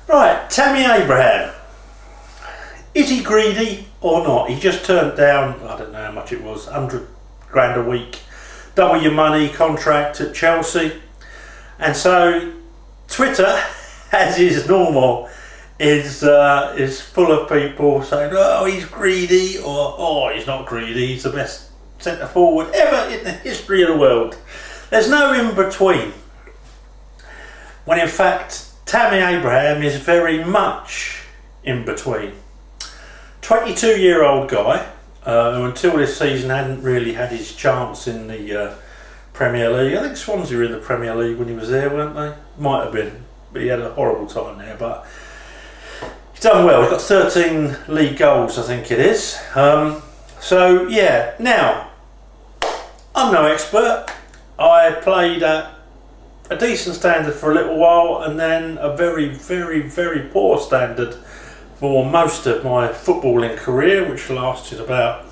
Right, Tammy Abraham. Is he greedy or not? He just turned down, I don't know how much it was, 100 grand a week, double your money contract at Chelsea. And so Twitter, as is normal, is full of people saying, oh, he's greedy, or oh, he's not greedy, he's the best centre forward ever in the history of the world. There's no in between. When in fact, Tammy Abraham is very much in between. 22-year-old guy who until this season hadn't really had his chance in the Premier League. I think Swansea were in the Premier League when he was there, weren't they? Might have been, but he had a horrible time there. But he's done well. He's got 13 league goals, I think it is. So yeah, now I'm no expert. I played at a decent standard for a little while, and then a very, very, very poor standard for most of my footballing career, which lasted about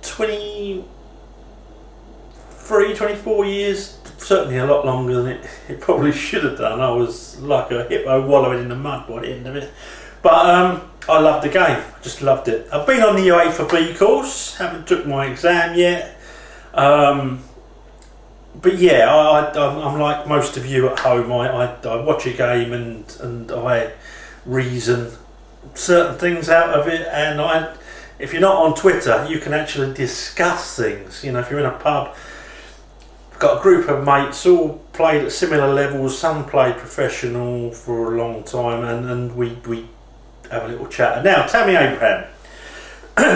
23, 24 years, certainly a lot longer than it probably should have done. I was like a hippo wallowing in the mud by the end of it. But I loved the game, I just loved it. I've been on the UEFA B course, haven't took my exam yet. But yeah, I'm like most of you at home. I watch a game and I reason certain things out of it. And if you're not on Twitter, you can actually discuss things. You know, if you're in a pub, I've got a group of mates all played at similar levels. Some played professional for a long time, and we have a little chat. Now, Tammy Abraham.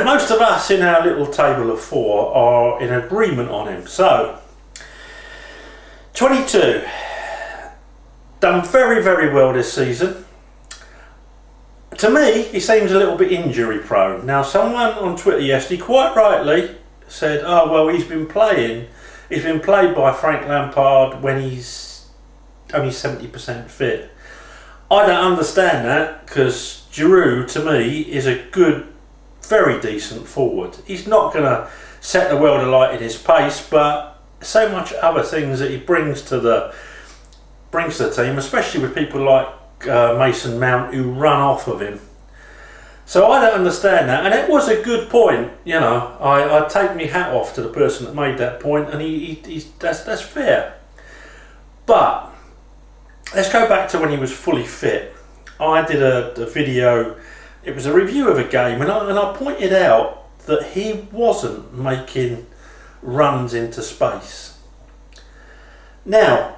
Most of us in our little table of four are in agreement on him. So, 22, done very, very well this season. To me, he seems a little bit injury prone. Now, someone on Twitter yesterday quite rightly said, oh, well, he's been played by Frank Lampard when he's only 70% fit. I don't understand that, because Giroud, to me, is a good, very decent forward. He's not going to set the world alight in his pace, but so much other things that he brings to the team, especially with people like Mason Mount who run off of him. So I don't understand that, and it was a good point. You know, I take my hat off to the person that made that point, and that's fair. But let's go back to when he was fully fit. I did a video. It was a review of a game, and I pointed out that he wasn't making runs into space. Now,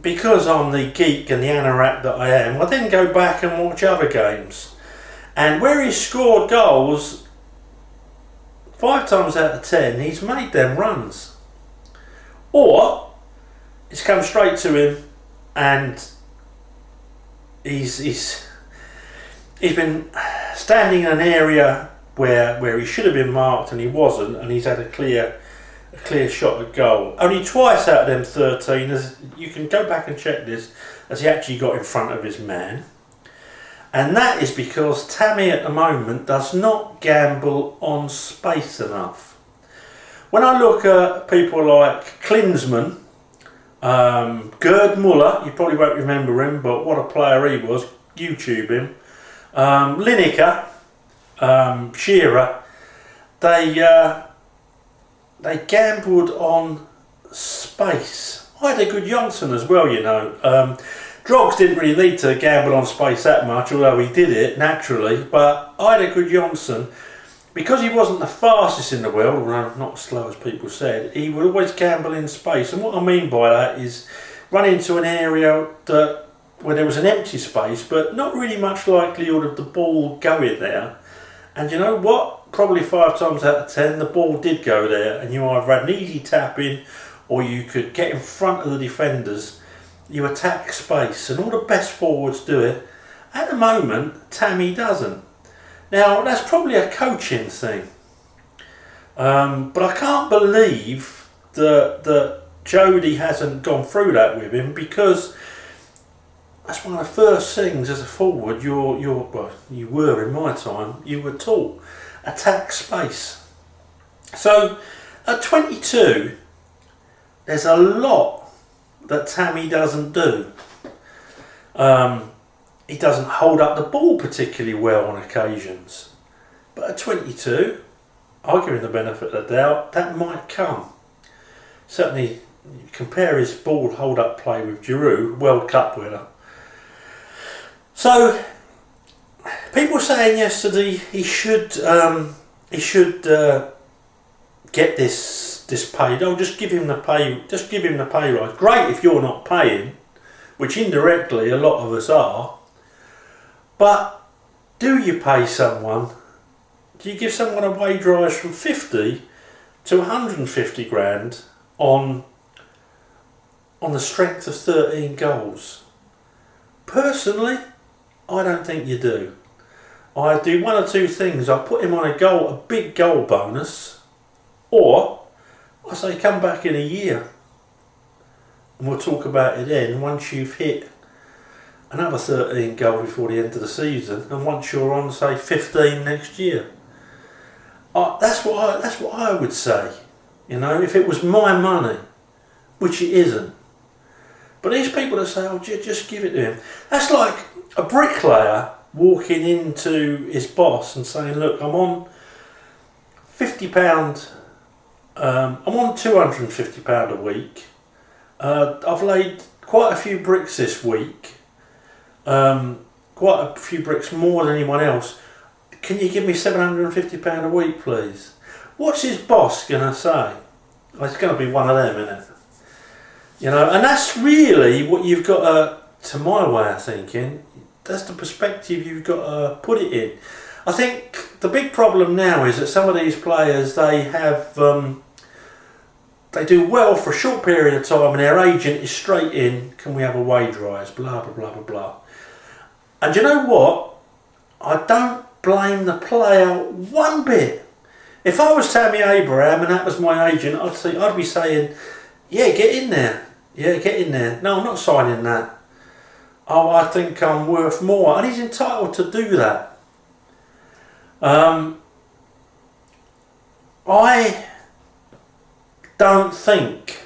because I'm the geek and the anorak that I am, I then go back and watch other games, and where he's scored goals, 5 times out of 10 he's made them runs, or it's come straight to him and he's been standing in an area where he should have been marked and he wasn't, and he's had a clear shot at goal. Only twice out of them 13, as you can go back and check this, as he actually got in front of his man. And that is because Tammy at the moment does not gamble on space enough. When I look at people like Klinsmann, Gerd Muller, you probably won't remember him, but what a player he was, YouTube him, Lineker, Shearer, they gambled on space. I had a good Johnson as well, you know. Droggs didn't really need to gamble on space that much, although he did it naturally. But I had a good Johnson. Because he wasn't the fastest in the world, although not as slow as people said, he would always gamble in space. And what I mean by that is run into an area where there was an empty space, but not really much likelihood of the ball going there. And you know what? Probably 5 times out of 10 the ball did go there, and you either had an easy tap in, or you could get in front of the defenders. You attack space, and all the best forwards do it. At the moment, Tammy doesn't. Now, that's probably a coaching thing, but I can't believe that Jody hasn't gone through that with him, because that's one of the first things as a forward well, you were in my time, you were taught. Attack space. So at 22, there's a lot that Tammy doesn't do. He doesn't hold up the ball particularly well on occasions. But at 22, I'll give him the benefit of the doubt, that might come. Certainly, compare his ball hold-up play with Giroud, World Cup winner. So, people were saying yesterday he should get this paid. Oh, just give him the pay rise. Great if you're not paying, which indirectly a lot of us are. But do you pay someone? Do you give someone a wage rise from 50 to 150 grand on the strength of 13 goals? Personally, I don't think you do. I do one or two things. I put him on a big goal bonus, or I say come back in a year and we'll talk about it then, once you've hit another 13 goals before the end of the season, and once you're on, say, 15 next year. That's what I would say. You know, if it was my money, which it isn't. But these people that say, oh, just give it to him. That's like a bricklayer walking into his boss and saying, look, I'm on £50, I'm on £250 a week. I've laid quite a few bricks this week. Quite a few bricks more than anyone else. Can you give me £750 a week, please? What's his boss going to say? Well, it's going to be one of them, isn't it? You know, and that's really what you've got to my way of thinking, that's the perspective you've got to put it in. I think the big problem now is that some of these players, they do well for a short period of time and their agent is straight in, can we have a wage rise, blah, blah, blah, blah, blah. And you know what? I don't blame the player one bit. If I was Tammy Abraham and that was my agent, I'd be saying, yeah, get in there. Yeah, get in there. No, I'm not signing that. Oh, I think I'm worth more. And he's entitled to do that. I don't think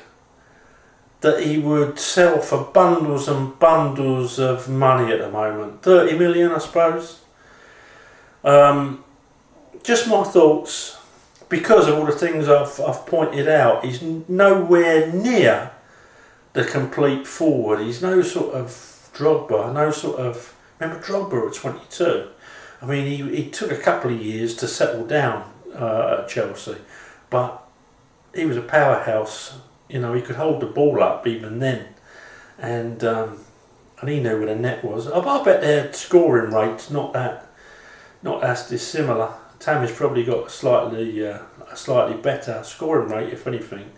that he would sell for bundles and bundles of money at the moment. 30 million, I suppose. Just my thoughts. Because of all the things I've pointed out, he's nowhere near the complete forward. He's no sort of Drogba, remember Drogba at 22? I mean, he took a couple of years to settle down at Chelsea, but he was a powerhouse. You know, he could hold the ball up even then, and he knew where the net was. I bet their scoring rate's not as dissimilar. Tammy's probably got a slightly better scoring rate, if anything.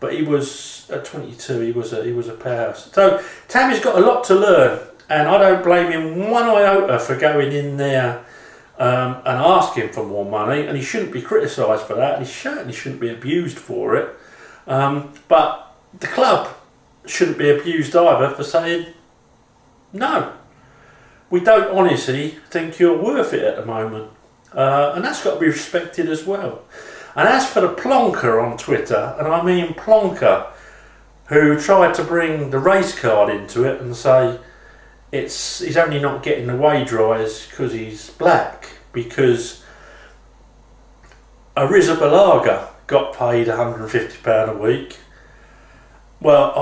But he was at 22. He was a powerhouse. So Tammy's got a lot to learn, and I don't blame him one iota for going in there and asking for more money. And he shouldn't be criticised for that. And he certainly shouldn't be abused for it. But the club shouldn't be abused either for saying no. We don't honestly think you're worth it at the moment, and that's got to be respected as well. And as for the plonker on Twitter, and I mean plonker, who tried to bring the race card into it and say he's only not getting the wage rise because he's black, because Arrizabalaga got paid £150 a week. Well,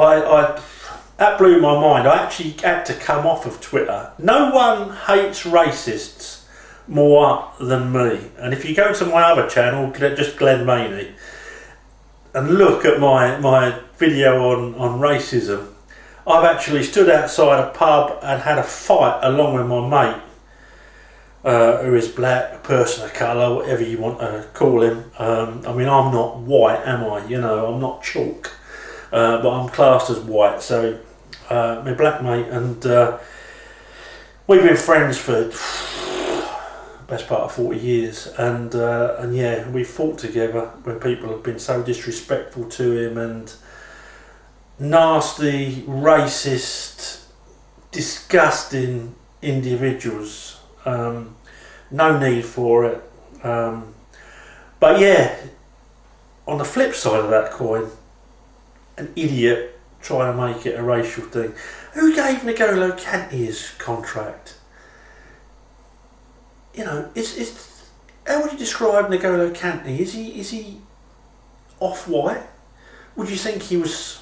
that blew my mind. I actually had to come off of Twitter. No one hates racists more than me. And if you go to my other channel, just Glenn Maney, and look at my video on racism, I've actually stood outside a pub and had a fight along with my mate, who is black, a person of colour, whatever you want to call him. I mean, I'm not white, am I? You know, I'm not chalk, but I'm classed as white. So my black mate, and we've been friends for best part of 40 years, and yeah, we fought together when people have been so disrespectful to him and nasty, racist, disgusting individuals. No need for it. But yeah, on the flip side of that coin, an idiot trying to make it a racial thing. Who gave N'Golo Kante his contract? You know, it's how would you describe N'Golo Kante? Is he off-white? Would you think he was?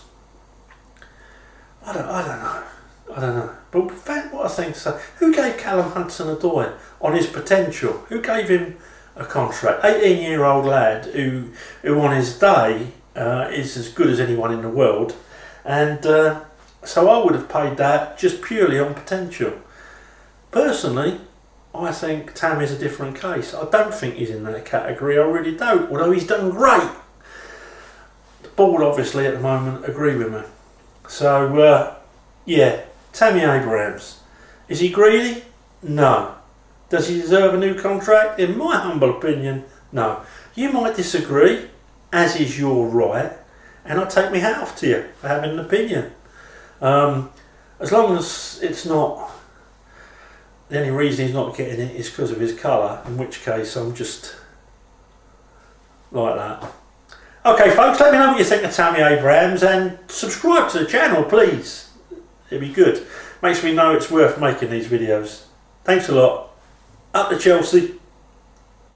I don't know. But what I think so. Who gave Callum Hudson-Odoi on his potential? Who gave him a contract? 18-year-old lad who on his day is as good as anyone in the world, and so I would have paid that just purely on potential. Personally, I think Tammy's a different case. I don't think he's in that category. I really don't. Although he's done great. The board obviously at the moment agree with me. So yeah, Tammy Abrahams. Is he greedy? No. Does he deserve a new contract? In my humble opinion, no. You might disagree, as is your right, and I take my hat off to you for having an opinion. As long as it's not, the only reason he's not getting it is because of his colour, in which case I'm just like that. Okay folks, let me know what you think of Tammy Abrahams and subscribe to the channel please. It'd be good. Makes me know it's worth making these videos. Thanks a lot. Up to Chelsea.